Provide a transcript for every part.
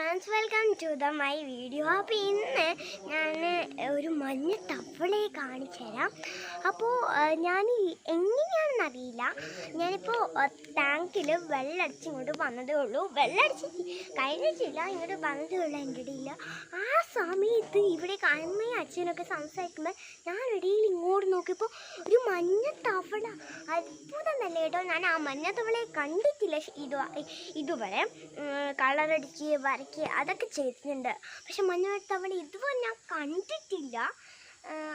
Friends, welcome to my video. അപ്പോൾ ഇന്ന് ഞാൻ ഒരു മഞ്ഞ തവളയെ കാണിച്ചു തരാം. അപ്പോൾ ഞാൻ എങ്ങനെയാണെന്നറിയില്ല. ഞാനിപ്പോൾ ടാങ്കിൽ വെള്ളമടിച്ച് ഇങ്ങോട്ട് വന്നതേ ഉള്ളൂ. വെള്ളമടിച്ച് കഴിഞ്ഞിട്ടില്ല, ഇങ്ങോട്ട് വന്നതേ ഉള്ളൂ. എൻ്റെ ഇടയിൽ ആ സമയത്ത് ഇവിടെ അമ്മയും അച്ഛനൊക്കെ സംസാരിക്കുമ്പോൾ ഞാൻ ഇടയിൽ ഇങ്ങോട്ട് നോക്കിയപ്പോൾ ഒരു മഞ്ഞ തവള. അത്ഭുതം തന്നെ കേട്ടോ. ഞാൻ ആ മഞ്ഞ തവളയെ കണ്ടിട്ടില്ല ഇതുവരെ. കളറടിച്ച് വരയ്ക്ക് അതൊക്കെ ചെയ്തിട്ടുണ്ട്. പക്ഷെ മഞ്ഞ തവള ഇതുവരെ ഞാൻ കണ്ടിട്ടില്ല.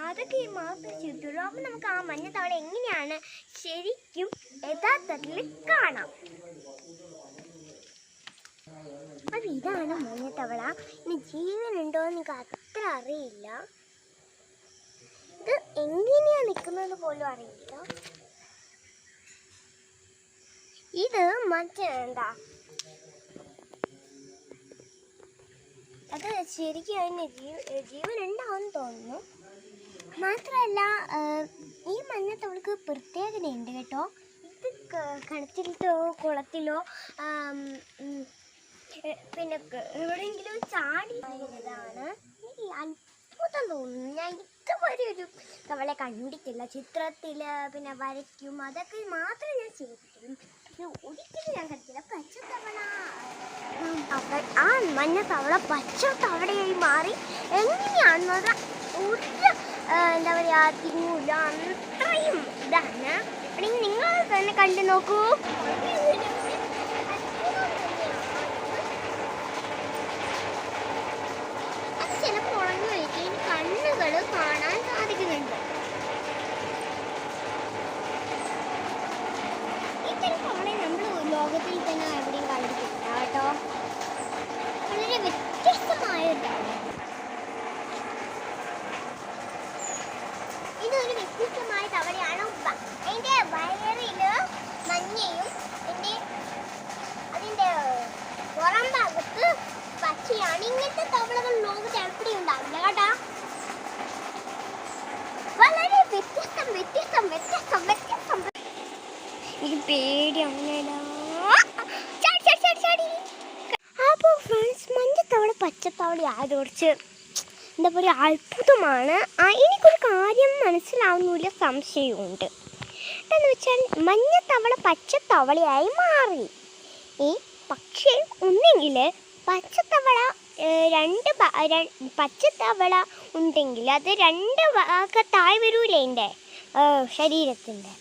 അതൊക്കെ മാത്രമേ ചെയ്തിട്ടുള്ളൂ. അപ്പം നമുക്ക് ആ മഞ്ഞ തവള എങ്ങനെയാണ് ശരിക്കും യഥാർത്ഥത്തിൽ കാണാം. അപ്പം ഇതാണ് മഞ്ഞ തവള. ഇനി ജീവനുണ്ടോ എന്ന് എനിക്ക് അത്ര അറിയില്ല. ഇത് എങ്ങനെയാണ് നിൽക്കുന്നത് പോലും അറിയില്ല. ഇത് മറ്റേ എന്താ, അത് ശരിക്കും അതിന് ജീവനുണ്ടാവും തോന്നുന്നു. മാത്രമല്ല ഈ മഞ്ഞ തവളക്ക് പ്രത്യേകതയുണ്ട് കേട്ടോ. ഇത് കിണറ്റിലോ കുളത്തിലോ പിന്നെ എവിടെയെങ്കിലും ചാടി ഇതാണ്. അത്ഭുതം തോന്നുന്നു. ഞാൻ ഇതുവരെ ഒരു തവളെ കണ്ടിട്ടില്ല. ചിത്രത്തിൽ പിന്നെ വരയ്ക്കും അതൊക്കെ മാത്രമേ ഞാൻ ചെയ്തിട്ടുള്ളൂ. ഒരിക്കലും ഞാൻ കണ്ടിട്ടില്ല. പച്ചത്തവള, ആ മഞ്ഞ തവള പച്ച തവളയായി മാറി എങ്ങനെയാണെന്നത് ഒരു എന്താ പറയുക തിങ്ങൂല. അത്രയും ഇതാണ്. അല്ലെങ്കിൽ നിങ്ങൾ തന്നെ കണ്ടു നോക്കൂ. അത് ചിലപ്പോൾ ഉറങ്ങി വയ്ക്കും. കണ്ണുകൾ കാണാൻ സാധിക്കുന്നുണ്ട്. ഇത്തരം തവള നമ്മൾ ലോകത്തിൽ തന്നെ എവിടെയും കണ്ടിട്ടില്ല കേട്ടോ. വളരെ വ്യത്യസ്തമായ ഒരു തവള. ഇതൊരു വ്യത്യസ്തമായ തവളയാണ്. അതിൻ്റെ വയറിൽ മഞ്ഞയും അതിൻ്റെ പുറം ഭാഗത്ത് പച്ചയാണ്. ഇങ്ങനത്തെ തവളകൾ ലോകത്ത് എവിടെയും ഉണ്ടാവില്ല കേട്ടോ. വളരെ വ്യത്യസ്തം വ്യത്യസ്തം വ്യത്യസ്തം വ്യത്യസ്തം. എനിക്ക് പേടിയാവുന്നില്ല. അപ്പോൾ ഫ്രണ്ട്സ്, മഞ്ഞത്തവള പച്ചത്തവള ആയത് കുറച്ച് എന്താ പറയുക അത്ഭുതമാണ്. എനിക്കൊരു കാര്യം മനസ്സിലാവുന്നില്ല, സംശയമുണ്ട്. എന്താണെന്ന് വെച്ചാൽ മഞ്ഞത്തവള പച്ചത്തവളയായി മാറി. പക്ഷേ ഒന്നെങ്കിൽ പച്ചത്തവള പച്ചത്തവള ഉണ്ടെങ്കിൽ അത് രണ്ട് ഭാഗത്തായി വരൂലേ എൻ്റെ ശരീരത്തിൻ്റെ.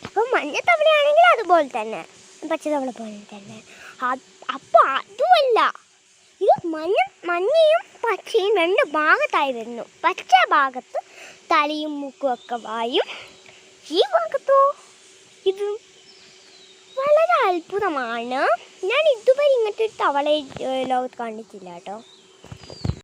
അപ്പോൾ മഞ്ഞത്തവളയാണെങ്കിൽ അതുപോലെ തന്നെ, പച്ചത്തവള പോലെ തന്നെ. അപ്പോൾ അതുമല്ല, ഇത് മഞ്ഞയും പച്ചയും രണ്ട് ഭാഗത്തായി വരുന്നു. പച്ച ഭാഗത്ത് തലയും മൂക്കും ഒക്കെ വായും, ഈ ഭാഗത്തോ ഇത് വളരെ അത്ഭുതമാണ്. ഞാൻ ഇതുവരെ ഇങ്ങനത്തെ ഒരു തവളയെ ലോകത്ത് കണ്ടിട്ടില്ല കേട്ടോ.